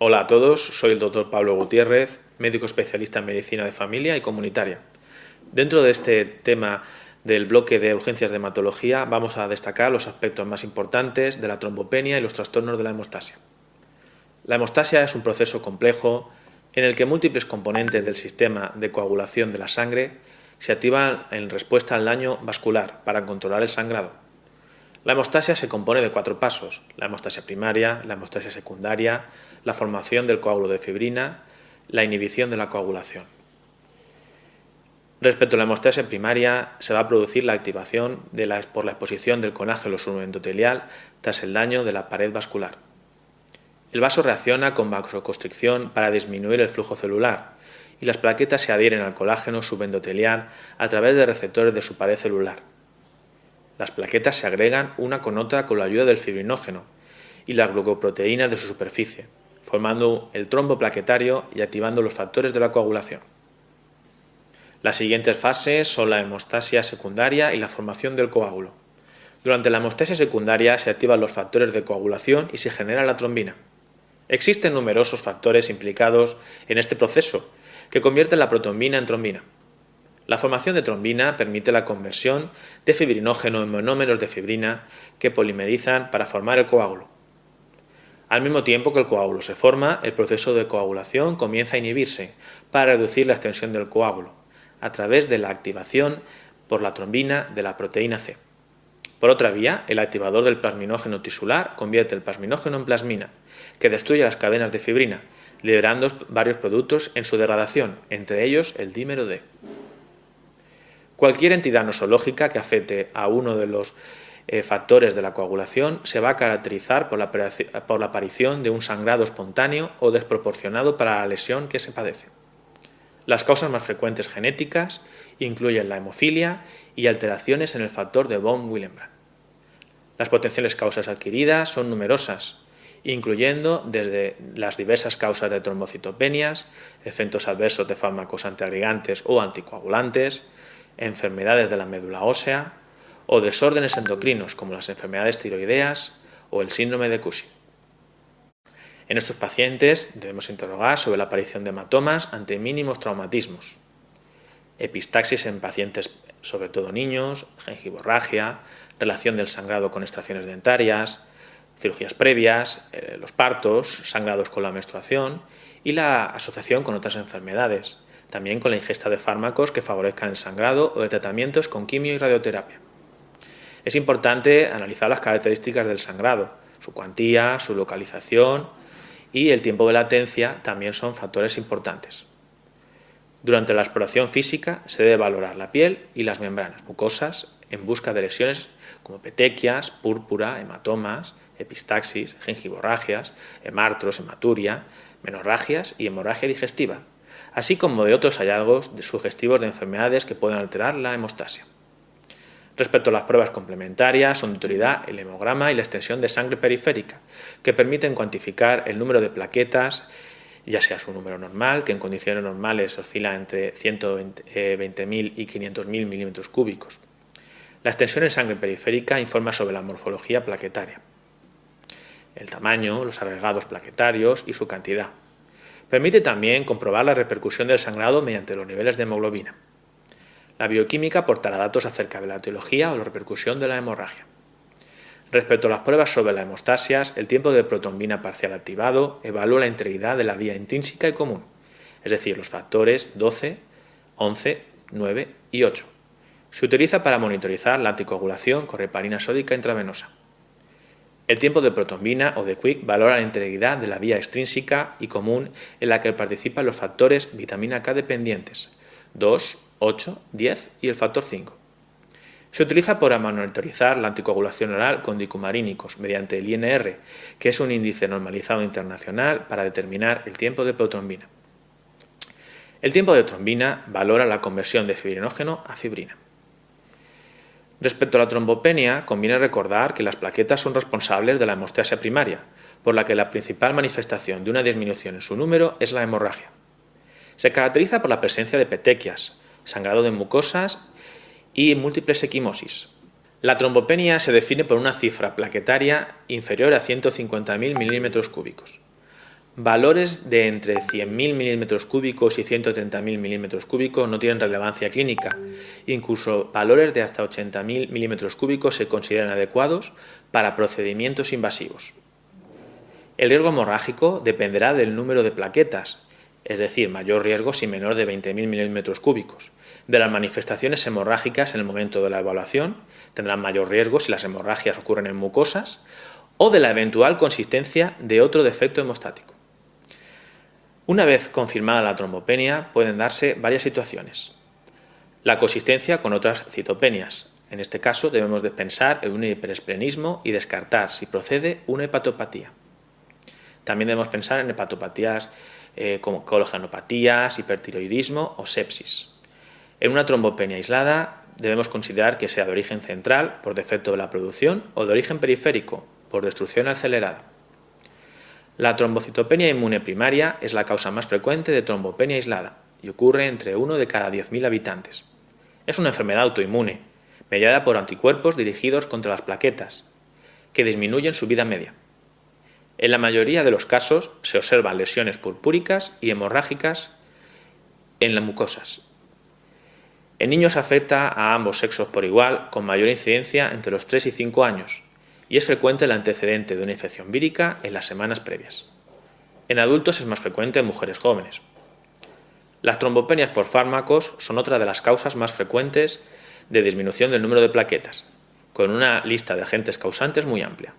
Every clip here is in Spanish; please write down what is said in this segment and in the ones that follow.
Hola a todos, soy el doctor Pablo Gutiérrez, médico especialista en medicina de familia y comunitaria. Dentro de este tema del bloque de urgencias de hematología vamos a destacar los aspectos más importantes de la trombopenia y los trastornos de la hemostasia. La hemostasia es un proceso complejo en el que múltiples componentes del sistema de coagulación de la sangre se activan en respuesta al daño vascular para controlar el sangrado. La hemostasia se compone de 4 pasos: la hemostasia primaria, la hemostasia secundaria, la formación del coágulo de fibrina, la inhibición de la coagulación. Respecto a la hemostasia primaria, se va a producir la activación por la exposición del colágeno subendotelial tras el daño de la pared vascular. El vaso reacciona con vasoconstricción para disminuir el flujo celular y las plaquetas se adhieren al colágeno subendotelial a través de receptores de su pared celular. Las plaquetas se agregan una con otra con la ayuda del fibrinógeno y las glucoproteínas de su superficie, formando el trombo plaquetario y activando los factores de la coagulación. Las siguientes fases son la hemostasia secundaria y la formación del coágulo. Durante la hemostasia secundaria se activan los factores de coagulación y se genera la trombina. Existen numerosos factores implicados en este proceso que convierten la protrombina en trombina. La formación de trombina permite la conversión de fibrinógeno en monómeros de fibrina que polimerizan para formar el coágulo. Al mismo tiempo que el coágulo se forma, el proceso de coagulación comienza a inhibirse para reducir la extensión del coágulo, a través de la activación por la trombina de la proteína C. Por otra vía, el activador del plasminógeno tisular convierte el plasminógeno en plasmina, que destruye las cadenas de fibrina, liberando varios productos en su degradación, entre ellos el dímero D. Cualquier entidad nosológica que afecte a uno de los factores de la coagulación se va a caracterizar por la aparición de un sangrado espontáneo o desproporcionado para la lesión que se padece. Las causas más frecuentes genéticas incluyen la hemofilia y alteraciones en el factor de von Willebrand. Las potenciales causas adquiridas son numerosas, incluyendo desde las diversas causas de trombocitopenias, efectos adversos de fármacos antiagregantes o anticoagulantes, enfermedades de la médula ósea o desórdenes endocrinos como las enfermedades tiroideas o el síndrome de Cushing. En estos pacientes debemos interrogar sobre la aparición de hematomas ante mínimos traumatismos, epistaxis en pacientes, sobre todo niños, gengiborragia, relación del sangrado con extracciones dentarias, cirugías previas, los partos, sangrados con la menstruación y la asociación con otras enfermedades, también con la ingesta de fármacos que favorezcan el sangrado o de tratamientos con quimio y radioterapia. Es importante analizar las características del sangrado, su cuantía, su localización y el tiempo de latencia también son factores importantes. Durante la exploración física se debe valorar la piel y las membranas mucosas en busca de lesiones como petequias, púrpura, hematomas, epistaxis, gengiborragias, hemartros, hematuria, menorragias y hemorragia digestiva, así como de otros hallazgos sugestivos de enfermedades que pueden alterar la hemostasia. Respecto a las pruebas complementarias, son de utilidad el hemograma y la extensión de sangre periférica, que permiten cuantificar el número de plaquetas, ya sea su número normal, que en condiciones normales oscila entre 120.000 y 500.000 milímetros cúbicos. La extensión en sangre periférica informa sobre la morfología plaquetaria, el tamaño, los agregados plaquetarios y su cantidad. Permite también comprobar la repercusión del sangrado mediante los niveles de hemoglobina. La bioquímica aportará datos acerca de la etiología o la repercusión de la hemorragia. Respecto a las pruebas sobre las hemostasias, el tiempo de protrombina parcial activado evalúa la integridad de la vía intrínseca y común, es decir, los factores 12, 11, 9 y 8. Se utiliza para monitorizar la anticoagulación con heparina sódica intravenosa. El tiempo de protrombina o de Quick valora la integridad de la vía extrínseca y común en la que participan los factores vitamina K dependientes, 2, 8, 10 y el factor 5. Se utiliza para monitorizar la anticoagulación oral con dicumarínicos mediante el INR, que es un índice normalizado internacional para determinar el tiempo de protrombina. El tiempo de trombina valora la conversión de fibrinógeno a fibrina. Respecto a la trombopenia, conviene recordar que las plaquetas son responsables de la hemostasia primaria, por la que la principal manifestación de una disminución en su número es la hemorragia. Se caracteriza por la presencia de petequias, sangrado de mucosas y múltiples equimosis. La trombopenia se define por una cifra plaquetaria inferior a 150.000 milímetros cúbicos. Valores de entre 100.000 milímetros cúbicos y 130.000 milímetros cúbicos no tienen relevancia clínica. Incluso valores de hasta 80.000 milímetros cúbicos se consideran adecuados para procedimientos invasivos. El riesgo hemorrágico dependerá del número de plaquetas, es decir, mayor riesgo si menor de 20.000 milímetros cúbicos. De las manifestaciones hemorrágicas en el momento de la evaluación, tendrán mayor riesgo si las hemorragias ocurren en mucosas, o de la eventual consistencia de otro defecto hemostático. Una vez confirmada la trombopenia, pueden darse varias situaciones. La consistencia con otras citopenias. En este caso debemos de pensar en un hiperesplenismo y descartar si procede una hepatopatía. También debemos pensar en hepatopatías como coagulopatías, hipertiroidismo o sepsis. En una trombopenia aislada debemos considerar que sea de origen central por defecto de la producción o de origen periférico por destrucción acelerada. La trombocitopenia inmune primaria es la causa más frecuente de trombopenia aislada y ocurre entre 1 de cada 10.000 habitantes. Es una enfermedad autoinmune, mediada por anticuerpos dirigidos contra las plaquetas, que disminuyen su vida media. En la mayoría de los casos se observan lesiones purpúricas y hemorrágicas en las mucosas. En niños afecta a ambos sexos por igual, con mayor incidencia entre los 3 y 5 años, y es frecuente el antecedente de una infección vírica en las semanas previas. En adultos es más frecuente en mujeres jóvenes. Las trombopenias por fármacos son otra de las causas más frecuentes de disminución del número de plaquetas, con una lista de agentes causantes muy amplia.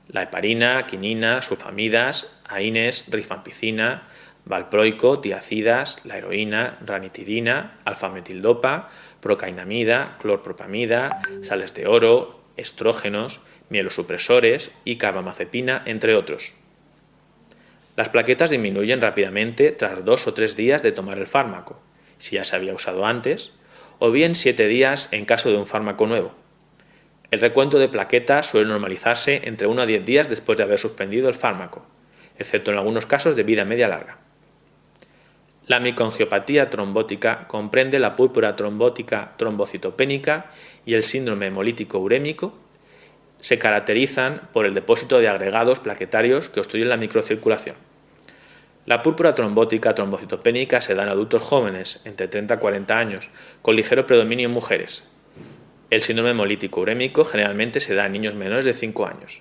La heparina, quinina, sulfamidas, aines, rifampicina, valproico, tiacidas, la heroína, ranitidina, alfametildopa, procainamida, clorpropamida, sales de oro, estrógenos, mielosupresores y carbamazepina, entre otros. Las plaquetas disminuyen rápidamente tras 2 o 3 días de tomar el fármaco, si ya se había usado antes, o bien 7 días en caso de un fármaco nuevo. El recuento de plaquetas suele normalizarse entre 1 a 10 días después de haber suspendido el fármaco, excepto en algunos casos de vida media larga. La microangiopatía trombótica comprende la púrpura trombótica trombocitopénica y el síndrome hemolítico urémico. Se caracterizan por el depósito de agregados plaquetarios que obstruyen la microcirculación. La púrpura trombótica trombocitopénica se da en adultos jóvenes, entre 30 y 40 años, con ligero predominio en mujeres. El síndrome hemolítico urémico generalmente se da en niños menores de 5 años.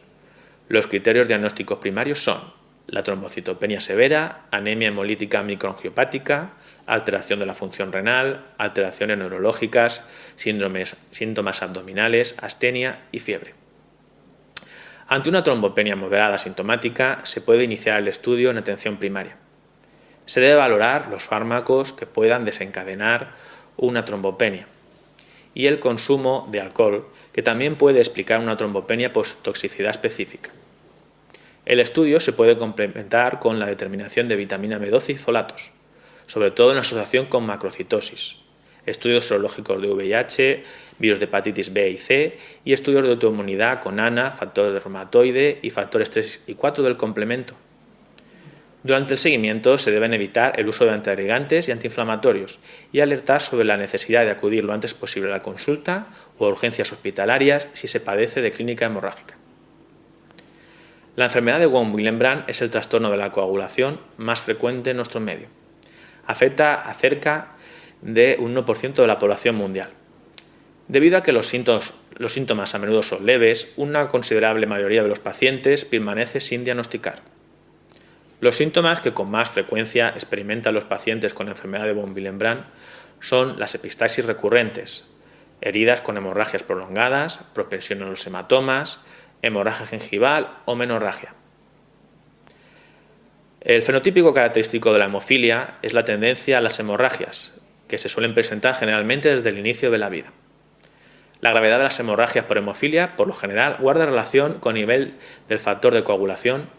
Los criterios diagnósticos primarios son la trombocitopenia severa, anemia hemolítica microangiopática, alteración de la función renal, alteraciones neurológicas, síntomas abdominales, astenia y fiebre. Ante una trombopenia moderada sintomática, se puede iniciar el estudio en atención primaria. Se debe valorar los fármacos que puedan desencadenar una trombopenia y el consumo de alcohol, que también puede explicar una trombopenia por toxicidad específica. El estudio se puede complementar con la determinación de vitamina B12 y folatos, sobre todo en asociación con macrocitosis, estudios serológicos de VIH, virus de hepatitis B y C y estudios de autoinmunidad con ANA, factor de reumatoide y factores 3 y 4 del complemento. Durante el seguimiento se deben evitar el uso de antiagregantes y antiinflamatorios y alertar sobre la necesidad de acudir lo antes posible a la consulta o a urgencias hospitalarias si se padece de clínica hemorrágica. La enfermedad de von Willebrand es el trastorno de la coagulación más frecuente en nuestro medio. Afecta a cerca de un 1% de la población mundial. Debido a que los síntomas a menudo son leves, una considerable mayoría de los pacientes permanece sin diagnosticar. Los síntomas que con más frecuencia experimentan los pacientes con enfermedad de von Willebrand son las epistaxis recurrentes, heridas con hemorragias prolongadas, propensión a los hematomas, hemorragia gingival o menorragia. El fenotípico característico de la hemofilia es la tendencia a las hemorragias, que se suelen presentar generalmente desde el inicio de la vida. La gravedad de las hemorragias por hemofilia, por lo general, guarda relación con el nivel del factor de coagulación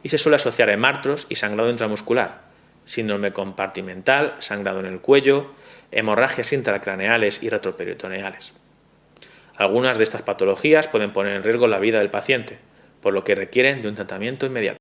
y se suele asociar a hemartros y sangrado intramuscular, síndrome compartimental, sangrado en el cuello, hemorragias intracraneales y retroperitoneales. Algunas de estas patologías pueden poner en riesgo la vida del paciente, por lo que requieren de un tratamiento inmediato.